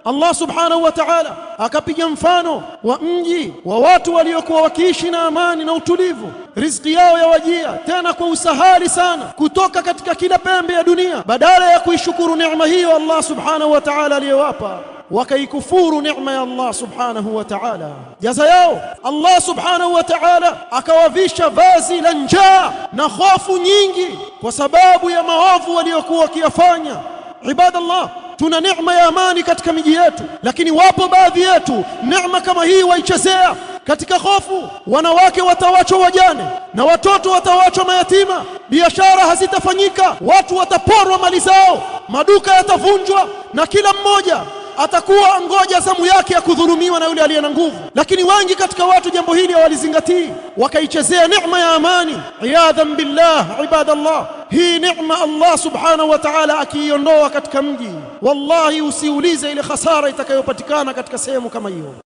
Allah subhanahu wa ta'ala akapiga mfano wa mji wa watu waliokuwa wakiishi na amani na utulivu, riziki yao yawajia tena kwa usahali sana kutoka katika kila pembe ya dunia. Badala ya kuishukuru neema hiyo Allah subhanahu wa ta'ala aliyowapa, wakaikufuru neema ya Allah subhanahu wa ta'ala. Jaza yao Allah subhanahu wa ta'ala akawavisha vazi la njaa na hofu nyingi kwa sababu ya maovu waliokuwa wakiyafanya. Ibadallah, tuna neema ya amani katika miji yetu, lakini wapo baadhi yetu neema kama hii waichezea katika hofu. Wanawake watawachwa wajane na watoto watawachwa mayatima, biashara hazitafanyika, watu wataporwa mali zao, maduka yatavunjwa, na kila mmoja atakuwa angoja zamu yake ya kudhulumiwa na yule aliye na nguvu. Lakini wengi katika watu jambo hili hawalizingatii, wakaichezea neema ya amani. Iyadhan billah, ibadallah, hii neema Allah subhanahu wa ta'ala akiiondoa katika mji, wallahi usiulize ile hasara itakayopatikana katika sehemu kama hiyo.